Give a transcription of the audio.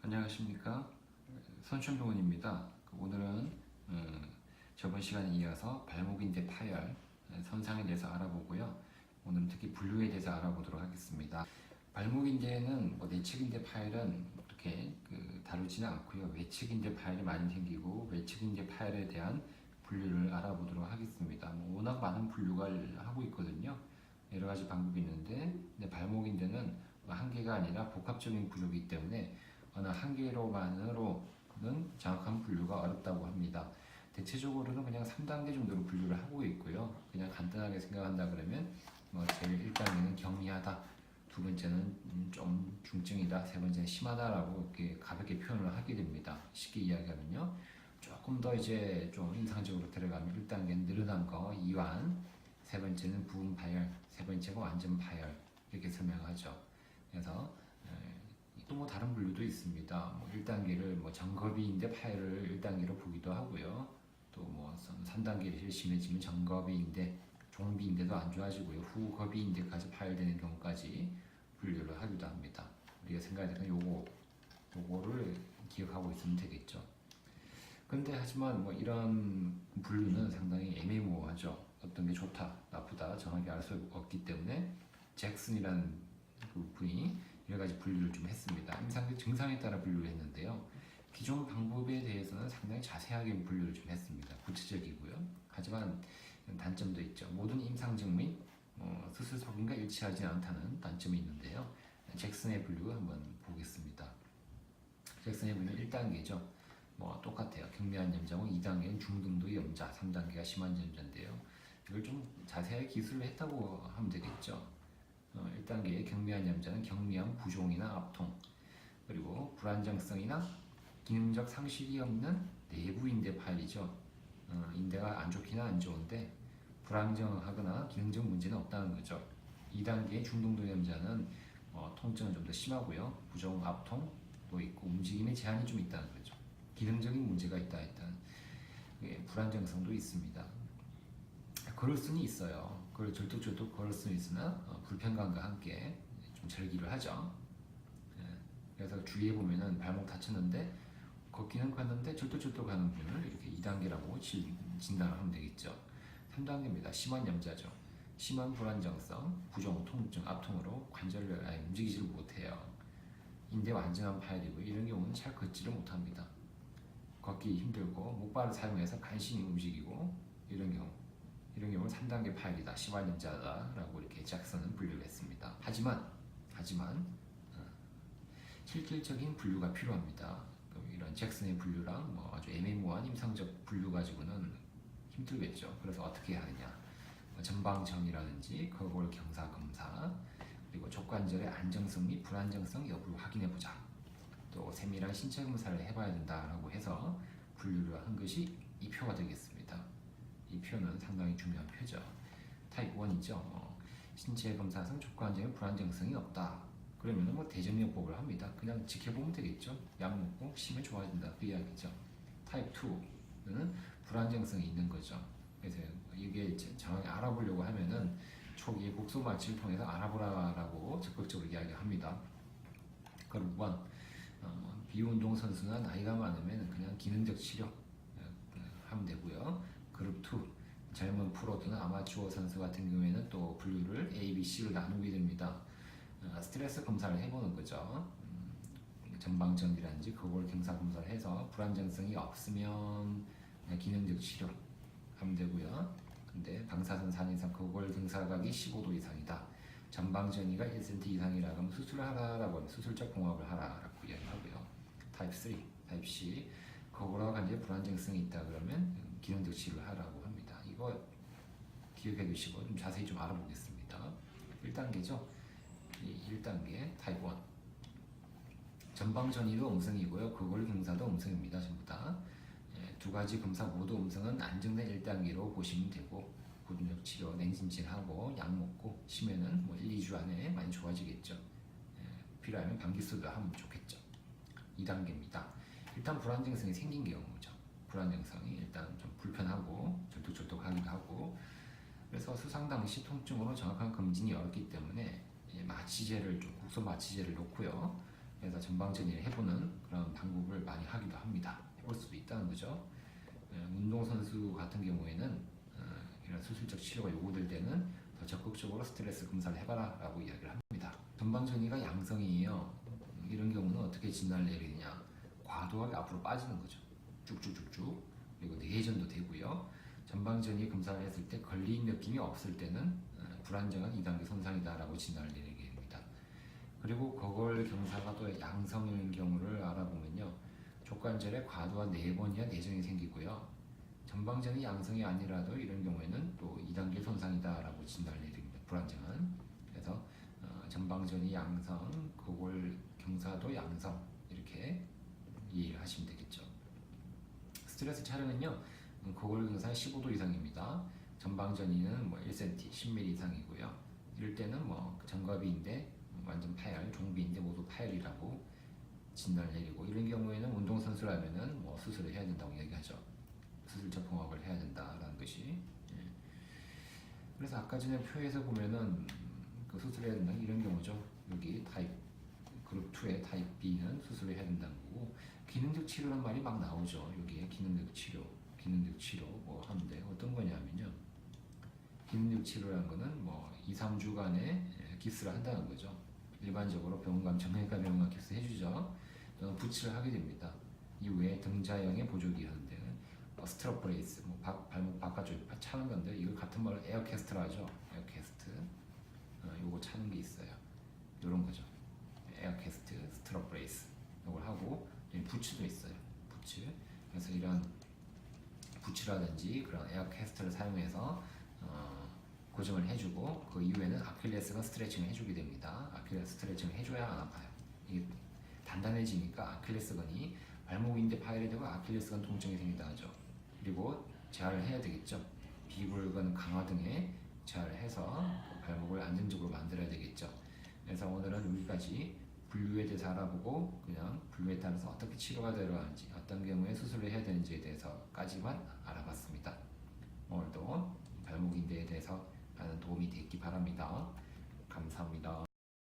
안녕하십니까, 손춘병원입니다. 오늘은 저번 시간에 이어서 발목인대 파열 손상에 대해서 알아보고요. 오늘은 특히 분류에 대해서 알아보도록 하겠습니다. 발목인대는 내측인대 파열은 그렇게 다루지는 않고요. 외측인대 파열이 많이 생기고 외측인대 파열에 대한 분류를 알아보도록 하겠습니다. 워낙 많은 분류가 하고 있거든요. 여러 가지 방법이 있는데 발목인대는 한 개가 아니라 복합적인 분류이기 때문에 어느 한 개로만으로는 정확한 분류가 어렵다고 합니다. 대체적으로는 그냥 3단계 정도로 분류를 하고 있고요. 그냥 간단하게 생각한다 그러면 제일 1단계는 경미하다, 두 번째는 좀 중증이다, 세 번째는 심하다라고 이렇게 가볍게 표현을 하게 됩니다. 쉽게 이야기하면요. 조금 더 이제 좀 인상적으로 들어가면 1단계는 늘어난 거, 이완, 세 번째는 부분 파열, 세 번째가 완전 파열, 이렇게 설명하죠. 그래서 또 다른 분류도 있습니다. 1단계를 정거비인대 파열을 1단계로 보기도 하고요. 또 3단계를 심해지면 정거비인대, 종비인대도 안 좋아지고요. 후거비인대까지 파열되는 경우까지 분류를 하기도 합니다. 우리가 생각하는 요거를 기억하고 있으면 되겠죠. 근데 하지만 이런 분류는 상당히 애매모호하죠. 어떤 게 좋다, 나쁘다 정확히 알 수 없기 때문에 잭슨이라는 분이 여러 가지 분류를 좀 했습니다. 임상적 증상에 따라 분류를 했는데요. 기존 방법에 대해서는 상당히 자세하게 분류를 좀 했습니다. 구체적이고요. 하지만 단점도 있죠. 모든 임상증 및 수술 소견과 일치하지 않다는 단점이 있는데요. 잭슨의 분류 한번 보겠습니다. 잭슨의 분류는 1단계죠. 똑같아요. 경미한 염자고 2단계는 중등도 염자, 3단계가 심한 염자인데요. 이걸 좀 자세하게 기술을 했다고 하면 되겠죠. 1단계의 경미한 염자는 경미한 부종이나 압통, 그리고 불안정성이나 기능적 상실이 없는 내부인대 파열이죠. 인대가 안 좋기는 안 좋은데 불안정하거나 기능적 문제는 없다는 거죠. 2단계의 중등도 염자는 통증은 좀 더 심하고요. 부종, 압통도 있고 움직임에 제한이 좀 있다는 거죠. 기능적인 문제가 있다 일단 불안정성도 있습니다. 걸을 수는 있어요. 그걸 절뚝절뚝 걸을 수는 있으나 불편감과 함께 좀 절기를 하죠. 그래서 주위에 보면은 발목 다쳤는데 걷기는 걷는데 절뚝절뚝 하는 분을 이렇게 2단계라고 진단을 하면 되겠죠. 3단계입니다. 심한 염자죠. 심한 불안정성, 부종, 통증, 압통으로 관절을 아예 움직이지를 못해요. 인대 완전한 파열이고 이런 경우는 잘 걷지를 못합니다. 걷기 힘들고 목발을 사용해서 간신히 움직이고 이런 경우는 3단계 파열이다, 심한 염자다라고 이렇게 잭슨은 분류를 했습니다. 하지만 실질적인 분류가 필요합니다. 이런 잭슨의 분류랑 아주 애매모호한 임상적 분류 가지고는 힘들겠죠. 그래서 어떻게 하느냐? 전방전이라든지 거골 경사 검사, 그리고 족관절의 안정성 및 불안정성 여부를 확인해 보자. 또 세밀한 신체 검사를 해봐야 된다라고 해서 분류를 한 것이 이 표가 되겠습니다. 이 표는 상당히 중요한 표죠. 타입 1이죠. 신체 검사상 족관절의 불안정성이 없다. 그러면 대전요법을 합니다. 그냥 지켜보면 되겠죠. 약 먹고 쉬면 좋아진다, 그 이야기죠. 타입 2는 불안정성이 있는 거죠. 그래서 이게 정확히 알아보려고 하면은 초기에 국소 마취를 통해서 알아보라라고 적극적으로 이야기합니다. 그룹 1, 비운동 선수나 나이가 많으면 그냥 기능적 치료 하면 되고요. 그룹 2, 젊은 프로나 아마추어 선수 같은 경우에는 또 분류를 A, B, C로 나누게 됩니다. 스트레스 검사를 해보는 거죠. 전방전이라든지 거골 경사 검사를 해서 불안정성이 없으면 기능적 치료 하면 되고요. 근데 방사선 4 이상 거골 경사각이 15도 이상이다, 전방전이가 1cm 이상이라고 하면 수술을 하라라고 하면 수술적 공합을 하라라고 이야기하고요. 타입 3, 타입 C, 거골과 관계 불안정성이 있다 그러면 기능적 치료를 하라고 합니다. 이거 기억해 두시고 좀 자세히 좀 알아보겠습니다. 1단계죠. 1단계 타입 1. 전방전이도 음성이고요. 거골 경사도 음성입니다. 전부 다. 두 가지 검사 모두 음성은 안정된 1단계로 보시면 되고, 고중력 치료, 냉찜질하고 약 먹고 쉬면은 1, 2주 안에 많이 좋아지겠죠. 필요하면 방귀수도 하면 좋겠죠. 2단계입니다. 일단 불안정성이 생긴 경우죠. 불안정성이 일단 좀 불편하고 절뚝절뚝하기도 하고, 그래서 수상 당시 통증으로 정확한 검진이 어렵기 때문에 마취제를 국소 마취제를 놓고요. 그래서 전방전이를 해보는 그런 방법을 많이 하기도 합니다. 해볼 수도 있다는 거죠. 운동선수 같은 경우에는 이런 수술적 치료가 요구될 때는 더 적극적으로 스트레스 검사를 해봐라 라고 이야기를 합니다. 전방전이가 양성이에요. 이런 경우는 어떻게 진단을 내리느냐, 과도하게 앞으로 빠지는 거죠. 쭉쭉쭉쭉. 그리고 내전도 되고요. 전방전이 검사를 했을 때 걸린 느낌이 없을 때는 불안정한 2단계 손상이다 라고 진단을 내리게 됩니다. 그리고 그걸 경사가 또 양성인 경우를 알아보면요, 족관절에 과도한 내번이나 내전이 생기고요, 전방전이 양성이 아니라도 이런 경우에는 또 2단계 손상이다 라고 진단을 내립니다. 불안정한. 그래서 전방전이 양성, 그걸 경사도 양성, 이렇게 이해를 하시면 되겠죠. 스트레스 촬영은요, 그걸 경사 15도 이상입니다. 전방전이는 뭐 1cm, 10mm 이상이고요. 이럴 때는 뭐 정갑이인데 완전 파열, 종비인데 모두 파열이라고 진단을 내리고, 이런 경우에는 운동선수라면은 뭐 수술을 해야 된다고 얘기하죠. 수술적 봉합을 해야 된다라는 것이. 그래서 아까 전에 표에서 보면은 그 수술해야 된다 이런 경우죠. 여기 타입 그룹 2의 타입 B는 수술을 해야 된다는 거고, 기능적 치료란 말이 막 나오죠. 여기에 기능적 치료 뭐 하는데 어떤 거냐면요, 기능적 치료라는 거는 뭐 2, 3주간의 깁스를 한다는 거죠. 일반적으로 병원감, 정형외과 병원감 깁스 해주죠. 또는 부치를 하게 됩니다. 이후에 등자형의 보조기 하는데 스트럽 브레이스, 뭐 발목 바깥쪽에 차는 건데, 이걸 같은 말로 에어캐스트라 하죠. 에어캐스트. 요거 차는 게 있어요. 요런 거죠. 에어캐스트, 스트럽 브레이스. 요걸 하고, 부츠도 있어요. 부츠. 그래서 이런 부츠라든지 그런 에어캐스트를 사용해서 고정을 해주고, 그 이후에는 아킬레스건 스트레칭을 해주게 됩니다. 아킬레스 스트레칭을 해줘야 안 아파요. 이게 단단해지니까 아킬레스건이 발목인데 파열이 되고 아킬레스건 통증이 생긴다 하죠. 그리고 재활을 해야 되겠죠. 비굴근 강화 등에 재활을 해서 발목을 안정적으로 만들어야 되겠죠. 그래서 오늘은 여기까지 분류에 대해서 알아보고, 그냥 분류에 따라서 어떻게 치료가 들어가는지, 어떤 경우에 수술을 해야 되는지에 대해서까지만 알아봤습니다. 오늘도 발목 인대에 대해서 많은 도움이 됐기 바랍니다. 감사합니다.